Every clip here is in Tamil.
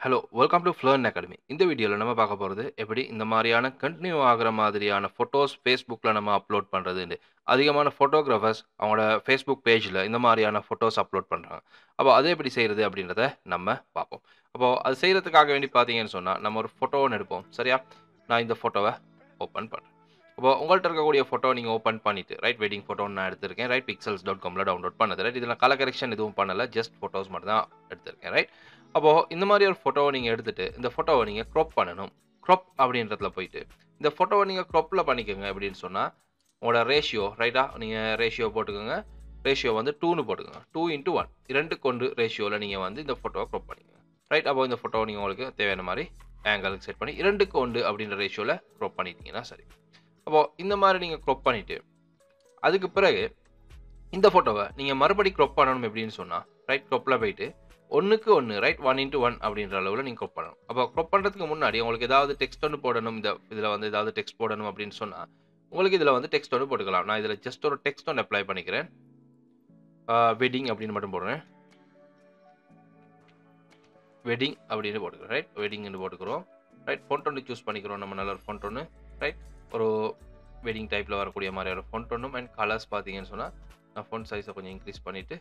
Hello welcome to Flurn academy. இந்த வீடியோவில் நம்ம பார்க்க போகிறது எப்படி இந்த மாதிரியான கண்டினியூ ஆகிற மாதிரியான ஃபோட்டோஸ் ஃபேஸ்புக்கில் நம்ம அப்லோட் பண்ணுறதுன்னு. அதிகமான ஃபோட்டோகிராஃபர்ஸ் அவங்களோட ஃபேஸ்புக் பேஜில் இந்த மாதிரியான ஃபோட்டோஸ் அப்லோட் பண்ணுறாங்க. அப்போ அதை எப்படி செய்கிறது அப்படின்றத நம்ம பார்ப்போம். அப்போது அது செய்கிறதுக்காக வேண்டி பார்த்தீங்கன்னு சொன்னால் நம்ம ஒரு ஃபோட்டோ ஒன்று எடுப்போம். சரியா? நான் இந்த ஃபோட்டோவை ஓப்பன் பண்ணுறேன். இப்போ உங்கள்கிட்ட இருக்கக்கூடிய ஃபோட்டோ நீங்கள் ஓப்பன் பண்ணிவிட்டு ரைட் வெட்டிங் ஃபோட்டோன்னு நான் எடுத்திருக்கேன். ரைட் pixels.comல டவுன்லோட் பண்ணது. ரைட் இதில் கலர் கரெக்ஷன் எதுவும் பண்ணலை, ஜஸ்ட் ஃபோட்டோஸ் மட்டும் தான் எடுத்திருக்கேன். ரைட் அப்போது இந்த மாதிரி ஒரு ஃபோட்டோவை நீங்கள் எடுத்துகிட்டு இந்த ஃபோட்டோவை நீங்கள் க்ராப் பண்ணணும். க்ராப் அப்படின்றதுல போயிட்டு இந்த ஃபோட்டோவை நீங்கள் க்ராப்பில் பண்ணிக்கோங்க அப்படின்னு சொன்னால் உங்களோட ரேஷியோ ரைட்டா நீங்கள் ரேஷியோ போட்டுக்கோங்க. ரேஷியோ வந்து 2ன்னு போட்டுக்கோங்க. 2:1 2 கொண்டு ரேஷியோவில் நீங்கள் வந்து இந்த ஃபோட்டோவை க்ராப் பண்ணிக்கோங்க. ரைட் அப்போ இந்த ஃபோட்டோவை நீங்கள் உங்களுக்கு தேவையான மாதிரி ஆங்கிளுக்கு செட் பண்ணி 2:1 அப்படின்ற ரேஷியோவில் க்ராப் பண்ணிட்டீங்கன்னா சரி. அப்போது இந்த மாதிரி நீங்கள் க்ராப் பண்ணிவிட்டு அதுக்கு பிறகு இந்த ஃபோட்டோவை நீங்கள் மறுபடி க்ராப் பண்ணணும் எப்படின்னு சொன்னால் ரைட் க்ராப்பில் போயிட்டு 1:1 ரைட் 1:1 அப்படின்ற அளவில் நீங்கள் க்ராப் பண்ணணும். அப்போ க்ராப் பண்ணுறதுக்கு முன்னாடி உங்களுக்கு ஏதாவது டெக்ஸ்ட் ஒன்று போடணும், இதில் வந்து ஏதாவது டெக்ஸ்ட் போடணும் அப்படின்னு சொன்னால் உங்களுக்கு இதில் வந்து டெக்ஸ்ட் ஒன்று போட்டுக்கலாம். நான் இதில் ஜஸ்ட் ஒரு டெக்ஸ்ட் ஒன்று அப்ளை பண்ணிக்கிறேன். வெட்டிங் அப்படின்னு மட்டும் போடுறேன். வெட்டிங் அப்படின்னு போட்டுக்கிறோம். ரைட் வெட்டிங்னு போட்டுக்கிறோம். ரைட் ஃபோன்ட் ஒன்று சூஸ் பண்ணிக்கிறோம். நம்ம நல்ல ஒரு ஃபோன்ட் ஒன்று ரைட் ஒரு வெட்டிங் டைப்பில் வரக்கூடிய மாதிரியான ஃபோன்ட் ஒன்றும் அண்ட் கலர்ஸ் பார்த்தீங்கன்னு சொன்னால் நான் ஃபோன்ட் சைஸை கொஞ்சம் இன்க்ரீஸ் பண்ணிவிட்டு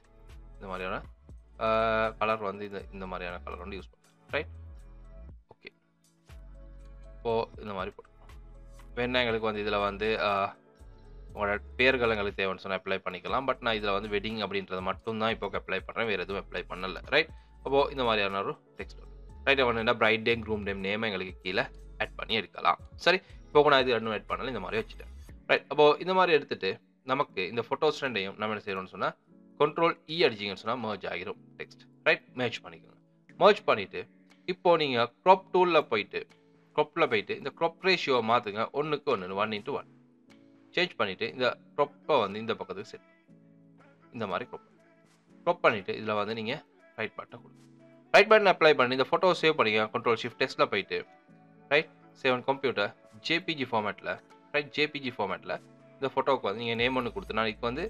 இந்த மாதிரியான கலர் வந்து இந்த மாதிரியான கலர் வந்து யூஸ் பண்ணுறேன். ரைட் ஓகே இப்போது இந்த மாதிரி போட்டுருக்கோம். வேணா எங்களுக்கு வந்து இதில் வந்து உங்களோட பேர்கள் எங்களுக்கு தேவைன்னு சொன்னால் அப்ளை பண்ணிக்கலாம். பட் நான் இதில் வந்து வெட்டிங் அப்படின்றத மட்டும் தான் இப்போ அப்ளை பண்ணுறேன், வேறு எதுவும் அப்ளை பண்ணலை. ரைட் அப்போது இந்த மாதிரியான ஒரு டெக்ஸ்ட் வரும். ரைட் ஒன்று பிரைட் டே க்ரூம் டேம் நேம் எங்களுக்கு கீழே ஆட் பண்ணி எடுக்கலாம். சரி இப்போ நான் இது ரெண்டும் ஆட் பண்ணல, இந்த மாதிரி வச்சுட்டேன். ரைட் அப்போது இந்த மாதிரி எடுத்துகிட்டு நமக்கு இந்த ஃபோட்டோஸ் ரெண்டையும் நம்ம என்ன செய்யணும்னு சொன்னால் Ctrl E அடிச்சிங்கன்னு சொன்னால் மர்ஜ் ஆகிரும் டெக்ஸ்ட். ரைட் மேட்ச் பண்ணிக்கோங்க. மர்ஜ் பண்ணிவிட்டு இப்போது நீங்கள் க்ராப் டூலில் போயிட்டு க்ராப்பில் போயிட்டு இந்த க்ராப் ரேஷியோவை மாற்றுங்க. 1:1 1:1 சேஞ்ச் பண்ணிவிட்டு இந்த க்ராப்பை வந்து இந்த பக்கத்துக்கு செட் இந்த மாதிரி க்ராப் பண்ணிவிட்டு இதில் வந்து நீங்கள் ரைட் பட்டனை கொடுங்க. ரைட் பட்டன் அப்ளை பண்ணி இந்த ஃபோட்டோவை சேவ் பண்ணிக்க. Ctrl+Shift+Sல போயிட்டு right save on computer JPG ஃபார்மேட்டில் ரைட் ஜேபிஜி ஃபார்மேட்டில் இந்த ஃபோட்டோவுக்கு வந்து நீங்கள் நேம் ஒன்று கொடுத்து நான் இதுக்கு வந்து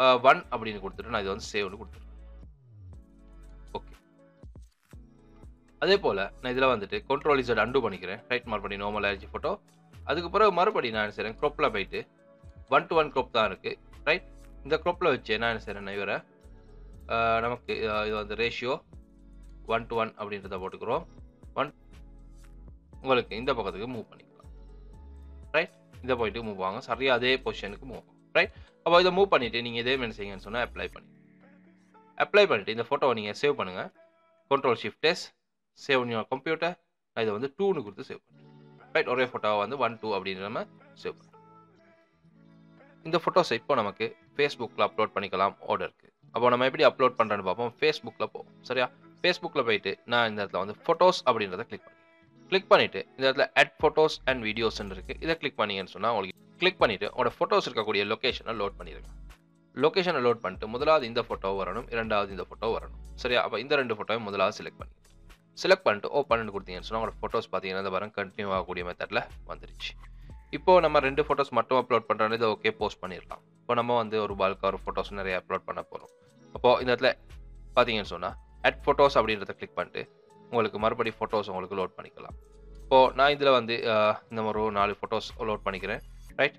1 அப்படின்னு கொடுத்துட்டு நான் இது வந்து சேவ்னு கொடுத்துருவேன். ஓகே அதே போல் நான் இதில் வந்துட்டு Ctrl+Z அண்டு பண்ணிக்கிறேன். ரைட் மறுபடியும் நார்மல் ஆயிடுச்சு ஃபோட்டோ. அதுக்கு பிறகு மறுபடியும் நான் என்ன செய்கிறேன், க்ராப்பில் போயிட்டு 1:1 க்ராப் தான் இருக்குது. ரைட் இந்த க்ராப்பில் வச்சு நான் என்ன செய்கிறேன், இவரை நமக்கு இது வந்து ரேஷியோ 1:1 அப்படின்றத போட்டுக்கிறோம். உங்களுக்கு இந்த பக்கத்துக்கு மூவ் பண்ணிக்கலாம். ரைட் இதை போயிட்டு மூவ் ஆகும், சரியாக அதே பொசிஷனுக்கு மூவ் ஆகும். ரைட் அப்போ இதை மூவ் பண்ணிவிட்டு நீங்கள் இதே மாதிரி செய்யுங்கன்னு சொன்னால் அப்ளை பண்ணிவிட்டு இந்த ஃபோட்டோவை நீங்கள் சேவ் பண்ணுங்கள். Ctrl+Shift+S save in your computer. நான் இதை வந்து 2ன்னு கொடுத்து சேவ் பண்ணுறேன். ரைட் ஒரே ஃபோட்டோவை வந்து 1 2 அப்படின்னு நம்ம சேவ் பண்ணுறோம். இந்த ஃபோட்டோஸை இப்போ நமக்கு ஃபேஸ்புக்கில் அப்லோட் பண்ணிக்கலாம் ஆர்டருக்கு. அப்போ நம்ம எப்படி அப்லோட் பண்ணுறேன்னு பார்ப்போம். ஃபேஸ்புக்கில் போவோம். சரியா ஃபேஸ்புக்கில் போயிட்டு நான் இந்த இடத்துல வந்து ஃபோட்டோஸ் அப்படின்றத கிளிக் பண்ணிவிட்டு இந்த இடத்துல ஆட் ஃபோட்டோஸ் அண்ட் வீடியோஸ்ன்னு இருக்குது. இதை கிளிக் பண்ணிங்கன்னு சொன்னால் உங்களுக்கு கிளிக் பண்ணிவிட்டு உங்களோட ஃபோட்டோஸ் இருக்கக்கூடிய லொக்கேஷனை லோட் பண்ணிடுங்க. லொக்கேஷனை லோட் பண்ணிட்டு முதலாவது இந்த ஃபோட்டோ வரணும், இரண்டாவது இந்த ஃபோட்டோ வரணும். சரியா அப்போ இந்த 2 ஃபோட்டோவை முதலாவது செலக்ட் பண்ணிட்டு ஓப்பன் கொடுத்தீங்கன்னு சொன்னால் உங்களோட ஃபோட்டோஸ் பார்த்தீங்கன்னா இந்த பாருங்க கண்டினியூ ஆகக்கூடிய மெத்தடில் வந்துருச்சு. இப்போது நம்ம 2 ஃபோட்டோஸ் மட்டும் அப்லோட் பண்ணுறது இதை ஓகே போஸ்ட் பண்ணிடலாம். இப்போ நம்ம வந்து ஒரு பல்காக ஒரு ஃபோட்டோஸ் நிறைய அப்லோட் பண்ண போகிறோம். அப்போது இந்த இடத்துல பார்த்தீங்கன்னு சொன்னால் ஆட் ஃபோட்டோஸ் அப்படின்றத கிளிக் பண்ணிட்டு உங்களுக்கு மறுபடி ஃபோட்டோஸ் உங்களுக்கு லோட் பண்ணிக்கலாம். இப்போது நான் இதில் வந்து இந்த மாதிரி 4 ஃபோட்டோஸ் லோட் பண்ணிக்கிறேன். ரைட்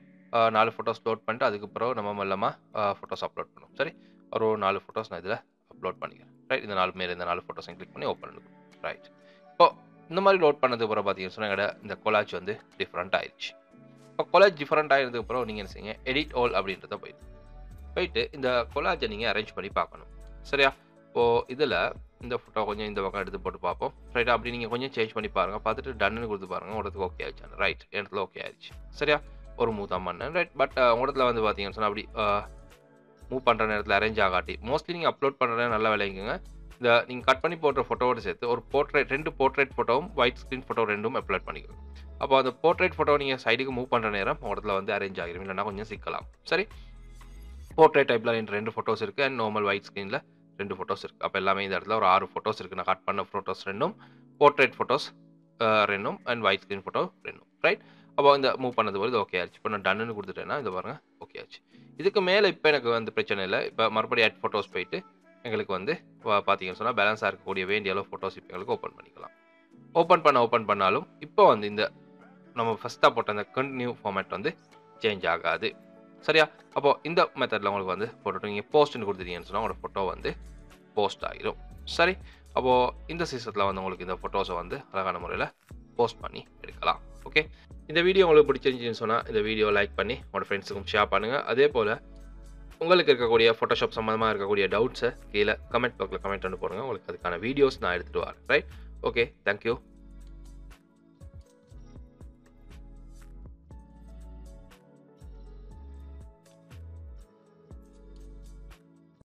4 ஃபோட்டோஸ் லோட் பண்ணிட்டு அதுக்கப்புறம் நம்ம மெல்லமாக ஃபோட்டோஸ் அப்லோட் பண்ணுவோம். சரி ஒரு 4 ஃபோட்டோஸ் நான் இதில் அப்லோட் பண்ணிக்கிறேன். ரைட் இந்த 4 ஃபோட்டோஸையும் கிளிக் பண்ணி ஓப்பன் பண்ணுவோம். ரைட் இப்போது இந்த மாதிரி லோட் பண்ணதுக்கு அப்புறம் பார்த்தீங்கன்னு சொன்னால் இந்த கொலாஜ் வந்து டிஃப்ரெண்ட் ஆயிடுச்சு. இப்போ கொலாஜ் டிஃப்ரெண்ட் ஆகிருந்ததுக்கு அப்புறம் நீங்கள் என்ன செய்யுங்க, எடிட் ஆல் அப்படின்றத போயிட்டு இந்த கொலாஜை நீங்கள் அரேஞ்ச் பண்ணி பார்க்கணும். சரியா இப்போது இதில் இந்த ஃபோட்டோ கொஞ்சம் இந்த பக்கம் எடுத்து போட்டு பார்ப்போம். ரைட் அப்படி நீங்கள் கொஞ்சம் சேஞ்ச் பண்ணி பாருங்கள். பார்த்துட்டு டன்னு கொடுத்து பாருங்கள். உடத்துக்கு ஓகே ஆயிடுச்சு. ரைட் இடத்துல ஓகே ஆயிடுச்சு. சரியா ஒரு மூவ் தான் பண்ணேன். ரைட் பட் உடத்துல வந்து பார்த்தீங்கன்னு சொன்னால் அப்படி மூவ் பண்ணுற நேரத்தில் அரேஞ்ச் ஆகாட்டி மோஸ்ட்லி நீங்கள் அப்லோட் பண்ணுற நல்லா விளைவிக்குங்க. இந்த நீங்கள் கட் பண்ணி போடுற ஃபோட்டோவோடு சேர்த்து ஒரு போர்ட்ரேட் 2 போர்ட்ரேட் ஃபோட்டோவும் ஒயிட் ஸ்க்ரீன் ஃபோட்டோ 2ம் அப்லோட் பண்ணிக்கணும். அப்போ அந்த போர்ட்ரேட் ஃபோட்டோ நீங்கள் சைடுக்கு மூவ் பண்ணுற நேரம் இடத்துல வந்து அரேஞ்ச் ஆகிரும், இல்லைன்னா கொஞ்சம் சிக்கலாம். சரி போர்ட்ரேட் டைப்பில் 2 ஃபோட்டோஸ் இருக்குது அண்ட் நார்மல் ஒயிட் ஸ்க்ரீனில் 2 ஃபோட்டோஸ் இருக்குது. அப்போ எல்லாமே இந்த இடத்துல ஒரு 6 ஃபோட்டோஸ் இருக்குது. நான் கட் பண்ண ஃபோட்டோஸ் 2ம் போர்ட்ரேட் ஃபோட்டோஸ் 2ம் அண்ட் ஒயிட் ஸ்க்ரீன் ஃபோட்டோ 2ம். ரைட் அப்போ இந்த மூவ் பண்ணது போது இது ஓகே ஆயிடுச்சு. இப்போ நான் டன்னு கொடுத்துட்டேன்னா இது பாருங்கள் ஓகே ஆச்சு. இதுக்கு மேலே இப்போ எனக்கு வந்து பிரச்சனை இல்லை. இப்போ மறுபடியும் ஆட் ஃபோட்டோஸ் போயிட்டு எங்களுக்கு வந்து பார்த்தீங்கன்னு சொன்னால் பேலன்ஸாக இருக்கக்கூடிய வேண்டிய அளவு ஃபோட்டோஸ் இப்போ எங்களுக்கு ஓப்பன் பண்ணிக்கலாம். ஓப்பன் பண்ணாலும் இப்போ வந்து இந்த நம்ம ஃபர்ஸ்ட்டாக போட்ட அந்த கண்டினியூ ஃபார்மேட் வந்து சேஞ்ச் ஆகாது. சரியா? அப்போ இந்த மெத்தடில் உங்களுக்கு வந்து ஃபோட்டோ நீங்கள் போஸ்ட்னு கொடுத்துட்டீங்கன்னு சொன்னால் உங்களோட ஃபோட்டோ வந்து போஸ்ட் ஆகிடும். சரி, அப்போது இந்த சிஸ்டத்தில் வந்து உங்களுக்கு இந்த ஃபோட்டோஸை வந்து அழகான முறையில் போஸ்ட் பண்ணி எடுக்கலாம். ஓகே, இந்த வீடியோ உங்களுக்கு பிடிச்சிருந்துச்சின்னு சொன்னால் இந்த வீடியோ லைக் பண்ணி உங்களோட ஃப்ரெண்ட்ஸுக்கும் ஷேர் பண்ணுங்கள். அதே போல் உங்களுக்கு இருக்கக்கூடிய ஃபோட்டோஷாப் சம்மந்தமாக இருக்கக்கூடிய டவுட்ஸை கீழே கமெண்ட் பாக்ஸில் கமெண்ட் பண்ணி போடுங்க. உங்களுக்கு அதுக்கான வீடியோஸ் நான் எடுத்துகிட்டு வரேன். Right, okay, thank you.